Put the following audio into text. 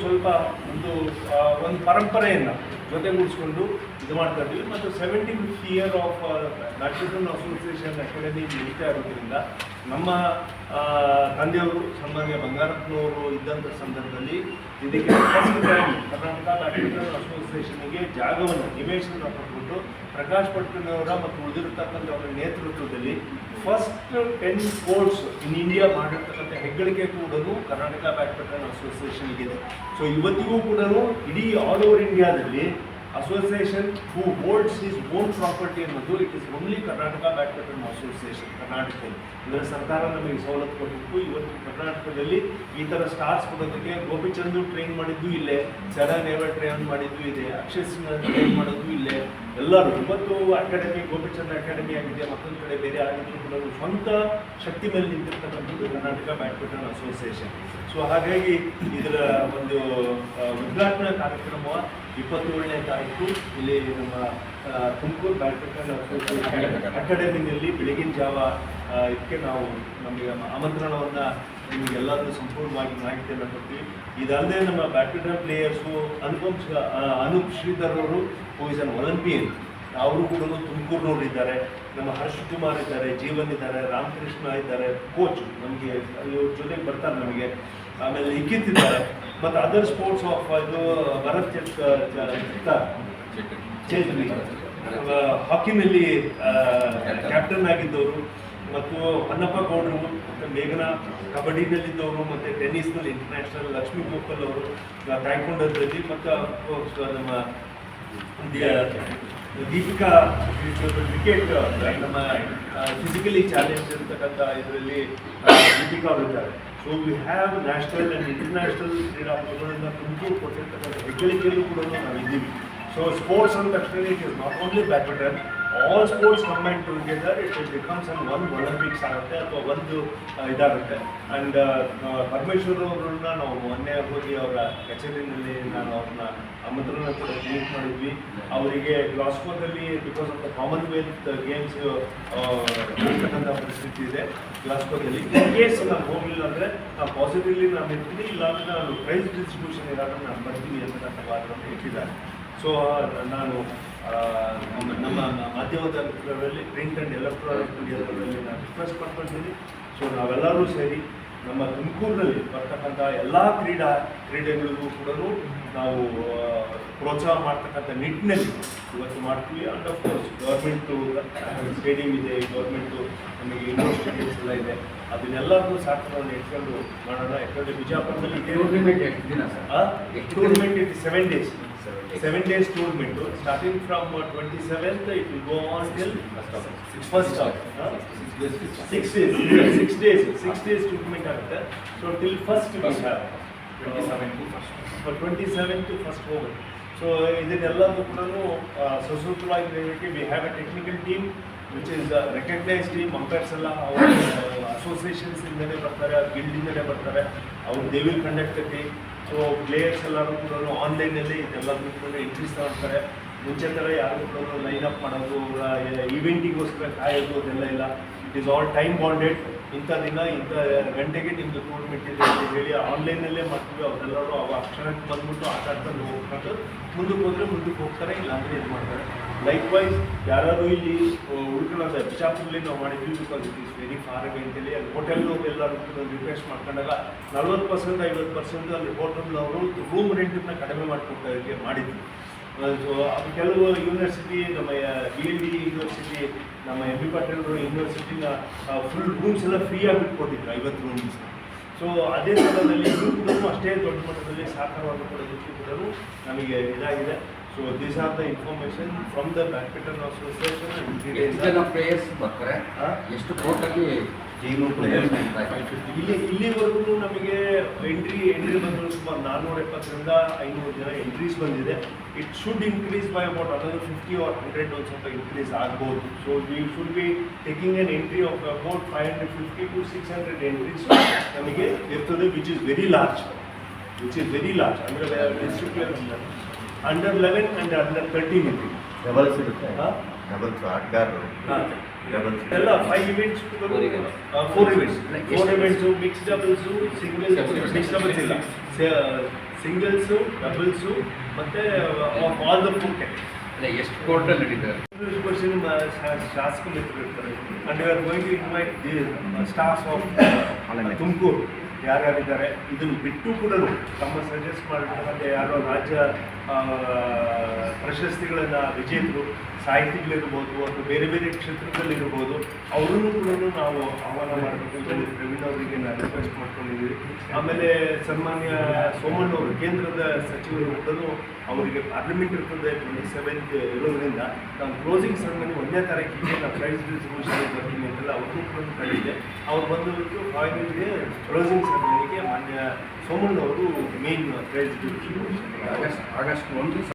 ಸ್ವಲ್ಪ ಒಂದು ಪರಂಪರೆಯನ್ನು ಜೊತೆಗೂಡಿಸ್ಕೊಂಡು ಇದು ಮಾಡ್ತಾ ಇದ್ದೀವಿ. ಮತ್ತು 75th year of badminton association academy ನಡೀತಾ ಇರೋದ್ರಿಂದ ನಮ್ಮ ತಂದೆಯವರು ಸನ್ಮಾನ್ಯ ಬಂಗಾರಪ್ಪನವರು ಇದ್ದಂಥ ಸಂದರ್ಭದಲ್ಲಿ ಇದಕ್ಕೆ ಫಸ್ಟ್ ಟೈಮ್ ಕರ್ನಾಟಕ ಬ್ಯಾಡ್ಮಿಂಟನ್ ಅಸೋಸಿಯೇಷನ್ಗೆ ಜಾಗವನ್ನು ನಿವೇಶನ ಕೊಟ್ಬಿಟ್ಟು ಪ್ರಕಾಶ್ ಪಟ್ಕನವರ ಮತ್ತು ಉಳಿದಿರತಕ್ಕಂಥವರ ನೇತೃತ್ವದಲ್ಲಿ ಫಸ್ಟ್ 10 ಕೋರ್ಟ್ಸ್ ಇನ್ ಇಂಡಿಯಾ ಮಾಡಿರ್ತಕ್ಕಂಥ ಹೆಗ್ಗಳಿಕೆ ಕೂಡ ಕರ್ನಾಟಕ ಬ್ಯಾಡ್ಮಿಂಟನ್ ಅಸೋಸಿಯೇಷನ್ಗಿದೆ. ಸೊ ಇವತ್ತಿಗೂ ಕೂಡ ಇಡೀ ಆಲ್ ಓವರ್ ಇಂಡಿಯಾದಲ್ಲಿ association who holds is own property ಅನ್ನೋದು it is only Karnataka badminton association ಕರ್ನಾಟಕದಲ್ಲಿ. ಇದರ ಸರ್ಕಾರ ನಮಗೆ ಸವಲತ್ತು ಕೊಟ್ಟಿತ್ತು. ಇವತ್ತು ಕರ್ನಾಟಕದಲ್ಲಿ ಈ ಥರ ಸ್ಟಾರ್ಸ್ ಕೊಡೋದಕ್ಕೆ ಗೋಪಿಚಂದು ಟ್ರೈನ್ ಮಾಡಿದ್ದು ಇಲ್ಲೇ, ಸಡನ್ ಟ್ರೈನ್ ಮಾಡಿದ್ದು ಇದೆ, ಅಕ್ಷಯ್ ಸಿಂಗ್ ಟ್ರೈನ್ ಮಾಡೋದು ಇಲ್ಲೇ. ಎಲ್ಲರೂ ಇವತ್ತು ಅಕಾಡೆಮಿ ಗೋಪಿಚಂದ್ ಅಕಾಡೆಮಿ ಆಗಿದೆ, ಮತ್ತೊಂದು ಕಡೆ ಬೇರೆ ಆಗಿದ್ರು ಕೂಡ ಸ್ವಂತ ಶಕ್ತಿ ಮೇಲೆ ನಿಂತಿರ್ತಕ್ಕಂಥದ್ದು ಕರ್ನಾಟಕ ಬ್ಯಾಡ್ಮಿಂಟನ್ ಅಸೋಸಿಯೇಷನ್. ಸೊ ಹಾಗಾಗಿ ಇದರ ಒಂದು ಉದ್ಘಾಟನಾ ಕಾರ್ಯಕ್ರಮ 27ನೇ ತಾರೀಕು ಇಲ್ಲಿ ನಮ್ಮ ತುಮಕೂರು ಬ್ಯಾಡ್ಮಿಂಟನ್ ಅಸೋಸಿಯೇಷನ್ ಅಕಾಡೆಮಿನಲ್ಲಿ ಬೆಳಗಿನ ಜಾವ ಇದಕ್ಕೆ ನಾವು ನಮಗೆ ಆಮಂತ್ರಣವನ್ನು ನಿಮಗೆಲ್ಲರೂ ಸಂಪೂರ್ಣವಾಗಿ ಮಾಹಿತಿಯನ್ನು ಕೊಡ್ತೀವಿ. ಇದಲ್ಲದೆ ನಮ್ಮ ಬ್ಯಾಡ್ಮಿಂಟನ್ ಪ್ಲೇಯರ್ಸು ಅನೂಪ್ ಶ್ರೀಧರ್ ಅವರು ಇಸ್ ಅನ್ ಒಲಿಂಪಿಯನ್, ಅವರು ಕೂಡ ತುಮಕೂರಿನವರು ಇದ್ದಾರೆ. ನಮ್ಮ ಹರ್ಷ್ ಕುಮಾರ್ ಇದ್ದಾರೆ, ಜೀವನ್ ಇದ್ದಾರೆ, ರಾಮಕೃಷ್ಣ ಇದ್ದಾರೆ, ಕೋಚ್ ನಮಗೆ ಇವ್ರ ಜೊತೆಗೆ ಬರ್ತಾರೆ ನಮಗೆ. ಆಮೇಲೆ ಲಿಖಿತ್ ಇದ್ದಾರೆ ಮತ್ತು ಅದರ್ ಸ್ಪೋರ್ಟ್ಸ್ ಆಫ್ ಇದು ಭರತ್ ಚೇತನಿ ಹಾಕಿನಲ್ಲಿ ಕ್ಯಾಪ್ಟನ್ ಆಗಿದ್ದವರು, ಮತ್ತು ಹೊನ್ನಪ್ಪ ಗೌಡರು, ಮತ್ತು ಮೇಘನಾ ಕಬಡ್ಡಿನಲ್ಲಿದ್ದವರು, ಮತ್ತು ಟೆನ್ನಿಸ್ನಲ್ಲಿ ಇಂಟರ್ನ್ಯಾಷನಲ್ ಲಕ್ಷ್ಮೀ ಗೋಪಾಲ್ ಅವರು ತಾಯ್ಕೊಂಡದ್ರಲ್ಲಿ, ಮತ್ತು ನಮ್ಮ ದೀಪಿಕಾ ಕ್ರಿಕೆಟ್ ನಮ್ಮ ಫಿಸಿಕಲಿ ಚಾಲೆಂಜ್ ಇರ್ತಕ್ಕಂಥ ಇದರಲ್ಲಿ ದೀಪಿಕಾ ಅವರು ಇದ್ದಾರೆ. So we have national and international ಕ್ರೀಡಾಪಟುಗಳಿಂದ ತುಮಕೂರು ಕೊಟ್ಟಿರ್ತಕ್ಕಂಥ ಹೆಗ್ಗಳಿಕೆಯಲ್ಲೂ ಕೂಡ ನಾವು ಇದ್ದೀವಿ. ಸೊ ಸ್ಪೋರ್ಟ್ಸ್ ಅಂದ ತಕ್ಷಣ it is not only badminton, all sports combine together it becomes an ಒಂದು ಒಲಿಂಪಿಕ್ಸ್ ಆಗುತ್ತೆ ಅಥವಾ ಒಂದು ಇದಾಗುತ್ತೆ. ಆ್ಯಂಡ್ ಪರಮೇಶ್ವರ್ ಅವರನ್ನ ನಾವು ಮೊನ್ನೆ ಹೋಗಿ ಅವರ ಕಚೇರಿನಲ್ಲಿ ನಾನು ಅವ್ರನ್ನ ಆಮಂತ್ರಣ ಕೂಡ ಮೀಟ್ ಮಾಡಿದ್ವಿ. ಅವರಿಗೆ ಗ್ಲಾಸ್ಕೋದಲ್ಲಿ because of the Commonwealth Games ಇರ್ತಕ್ಕಂಥ ಪರಿಸ್ಥಿತಿ ಇದೆ ಗ್ಲಾಸ್ಕೋದಲ್ಲಿ. ಇನ್ ಕೇಸ್ ನಾನು ಹೋಗಲಿಲ್ಲ ಅಂದರೆ ನಾನು ಪಾಸಿಟಿವ್ಲಿ ನಾನು ಇರ್ತೀನಿ, ಇಲ್ಲಾಂದರೆ ನಾನು ಪ್ರೈಸ್ ಡಿಸ್ಟ್ರಿಬ್ಯೂಷನ್ ಇರೋದ್ರೆ ನಾನು ಬರ್ತೀನಿ ಅಂತಕ್ಕಂಥ ವಾದವನ್ನು ಇಟ್ಟಿದ್ದಾರೆ. ಸೊ ನಾನು ನಮ್ಮ ಮಾಧ್ಯಮದ ಮಿತ್ರರಲ್ಲಿ ಪ್ರಿಂಟ್ ಆ್ಯಂಡ್ ಎಲೆಕ್ಟ್ರಾನಿಕ್ ಮೀಡಿಯಾದಲ್ಲಿ ನಾನು ರಿಕ್ವೆಸ್ಟ್ ಮಾಡ್ಕೊಳ್ತೀನಿ. ಸೊ ನಾವೆಲ್ಲರೂ ಸೇರಿ ನಮ್ಮ ತುಮಕೂರಿನಲ್ಲಿ ಬರ್ತಕ್ಕಂಥ ಎಲ್ಲ ಕ್ರೀಡೆಗಳಿಗೂ ಕೂಡ ನಾವು ಪ್ರೋತ್ಸಾಹ ಮಾಡ್ತಕ್ಕಂಥ ನಿಟ್ಟಿನಲ್ಲಿ ಇವತ್ತು ಮಾಡ್ತೀವಿ. And of course government stadium ಇದೆ, ಗೌರ್ಮೆಂಟು ನಮಗೆ ಇಂಡೋರ್ ಸ್ಟೇಡಿಯಮ್ಸ್ ಎಲ್ಲ ಇದೆ, ಅದನ್ನೆಲ್ಲರೂ ಸಹಕಾರವನ್ನು ಇಟ್ಕೊಂಡು ಮಾಡೋಣ. ಯಾಕಂದರೆ ಬಿಜಾಪುರದಲ್ಲಿ tournament it 7 days. 7 days tournament, starting from 27th, it will go on till 1st of 6 days tournament ಆಗುತ್ತೆ. So till 1st we have 27th to 1st over. So ಇದನ್ನೆಲ್ಲದೂ ಕೂಡ ಸುಸೂತ್ರವಾಗಿ ನೇರಕ್ಕೆ we have a technical team which is recognise team. Umpires ಎಲ್ಲ ಅವ್ರ associations ಇಂದಲೇ ಬರ್ತಾರೆ, ಗಿಲ್ಡಿಂದಲೇ ಬರ್ತಾರೆ, ಅವ್ರು they will conduct the team. So players ಎಲ್ಲರೂ ಕೂಡ ಆನ್ಲೈನಲ್ಲಿ ಇದೆಲ್ಲದೂ ಕೂಡ ಎಂಟ್ರೀಸ್ ತಗೊಳ್ತಾರೆ. ಮುಂಚೆ ಥರ ಯಾರು ಕೂಡ ಲೈನ್ ಅಪ್ ಮಾಡೋದು, ಈವೆಂಟಿಗೋಸ್ಕರ ಕಾಯೋದು ಅದೆಲ್ಲ ಇಲ್ಲ. It is all time bonded. ಇಂಥ ದಿನ ಇಂಥ ಗಂಟೆಗೆ ನಿಮ್ಮದು ಟೂರ್ನಮೆಂಟ್ ಇದೆ ಅಂತ ಹೇಳಿ ಆನ್ಲೈನಲ್ಲೇ ಮಾಡ್ತೀವಿ. ಅವರೆಲ್ಲರೂ ಅವ ಅಕ್ಷರಕ್ಕೆ ಬಂದ್ಬಿಟ್ಟು ಆಟ ಆಡ್ಕೊಂಡು ಹೋಗ್ಕೊಂಡು ಮುಂದಕ್ಕೆ ಹೋದರೆ ಮುಂದಕ್ಕೆ ಹೋಗ್ತಾರೆ, ಇಲ್ಲಾಂದರೆ ಇದು ಮಾಡ್ತಾರೆ. ಲೈಕ್ ವೈಸ್ ಯಾರಾದರೂ ಇಲ್ಲಿ ಉಳ್ಕೊಳ್ಳೋದು ಬಿಜಾಪುರಲ್ಲಿ ನಾವು ಮಾಡಿದ್ವಿ, because it is very far away ಅಂತೇಳಿ ಅಲ್ಲಿ ಹೋಟೆಲ್ನವ್ರು ಎಲ್ಲರೂ ರಿಕ್ವೆಸ್ಟ್ ಮಾಡ್ಕೊಂಡಾಗ 40% 50% ಅಲ್ಲಿ ಹೋಟೆಲ್ನವರು ರೂಮ್ ರೆಂಟನ್ನು ಕಡಿಮೆ ಮಾಡಿಕೊಟ್ಟೋರಿಗೆ ಮಾಡಿದ್ವಿ. ಸೊ ಅದು ಕೆಲವು ಯೂನಿವರ್ಸಿಟಿ, ನಮ್ಮ BLD ಯೂನಿವರ್ಸಿಟಿ, ನಮ್ಮ MB ಪಾಟೀಲ್ ಯೂನಿವರ್ಸಿಟಿನ ಫುಲ್ ರೂಮ್ಸ್ ಎಲ್ಲ ಫ್ರೀಯಾಗಿ ಬಿಟ್ಕೊಟ್ಟಿದ್ರು, 50 ರೂಮ್ಸ್. ಸೊ ಅದೇ ಥರದಲ್ಲಿ ಕೂಡ ಅಷ್ಟೇ ದೊಡ್ಡ ಮಟ್ಟದಲ್ಲಿ ಸಹಕಾರವನ್ನು ಕೊಡೋದಕ್ಕೆ ಕೂಡ ನಮಗೆ ಇದಾಗಿದೆ. So these are the information from the badminton association. Players ಬರ್ತಾರೆ, ಎಷ್ಟು ಕೋರ್ಟಲ್ಲಿ ಇಲ್ಲಿವರೆಗೂ ನಮಗೆ ಎಂಟ್ರಿ ಬಂದು ಸುಮಾರು 470ರಿಂದ 500 ಜನ ಎಂಟ್ರೀಸ್ ಬಂದಿದೆ. It should increase by about ಅದನ್ನು 50 or 100 ಒಂದು ಸ್ವಲ್ಪ ಇನ್ಕ್ರೀಸ್ ಆಗ್ಬೋದು. So we should be taking N entry of about 550 to 600 entries ನಮಗೆ ಇರ್ತದೆ, ವಿಚ್ ಇಸ್ ವೆರಿ ಲಾರ್ಜ್. ಅಂದರೆ district level under 11 and under 13 ಇದೆ. ಡಬಲ್ಸ್ ಇರುತ್ತೆ, ಡಬಲ್ಸ್ ಆಟಗಾರರು ಎಲ್ಲ 5 events, 4 events, mix doubles, singles, mix doubles ಇಲ್ಲ, ಸಿಂಗಲ್ಸು, ಡಬಲ್ಸು ಮತ್ತು all the 4 category. ಅಲ್ಲ, ಎಷ್ಟು ಕೋರ್ಟಲ್ಲಿ ನಡೀತಾರೆ? ಕ್ವಶನ್ ಶಾಸಕ ಮಿತ್ರರು ಇರ್ತಾರೆ. And we are going to invite the staffs of Tumakuru ಯಾರ್ಯಾರಿದ್ದಾರೆ. ಇದನ್ನು ಬಿಟ್ಟು ಕೂಡ ತಮ್ಮ ಸಜೆಸ್ಟ್ ಮಾಡಿರ್ತಕ್ಕಂಥ ಯಾರೋ ರಾಜ್ಯ ಪ್ರಶಸ್ತಿಗಳನ್ನು ವಿಜೇತರು ಸಾಹಿತಿಗಳಿರ್ಬೋದು ಅಥವಾ ಬೇರೆ ಬೇರೆ ಕ್ಷೇತ್ರದಲ್ಲಿರ್ಬೋದು, ಅವರನ್ನು ಕೂಡ ನಾವು ಆಹ್ವಾನ ಮಾಡಬೇಕು ಅಂತ ಹೇಳಿ ಪ್ರವೀಣ್ ಅವರಿಗೆ ನಾನು ರಿಕ್ವೆಸ್ಟ್ ಮಾಡ್ಕೊಂಡಿದ್ದೀವಿ. ಆಮೇಲೆ ಸನ್ಮಾನ್ಯ ಸೋಮಣ್ಣವರು ಕೇಂದ್ರದ ಸಚಿವರು ಕೂಡ ಅವರಿಗೆ ಪಾರ್ಲಿಮೆಂಟ್ ಇರ್ತದೆ 27th ಇರೋದ್ರಿಂದ ನಾವು ಕ್ಲೋಸಿಂಗ್ ಸೆರೆಮನಿ 1ನೇ ತಾರೀಕಿಗೆ ನಾವು ಪ್ರೈಸ್ ಡಿಸ್ಟ್ರಿಬ್ಯೂಷನ್ ಬರ್ತೀನಿ ಅಂತೆಲ್ಲ ಅವ್ರಿಗೂ ಕೂಡ ಕಳಿದೆ. ಅವ್ರು ಬಂದುಬಿಟ್ಟು ಫೈನಲ್ಗೆ ಕ್ಲೋಸಿಂಗ್ ಸೆರೆಮನಿಗೆ ಮಾನ್ಯ ಸೋಮಣ್ಣವರು ಮೇನ್ ಪ್ರೈಸ್ ಡಿಸ್ಟ್ರಿಬ್ಯೂಷನ್ ಆಗಸ್ಟ್ 1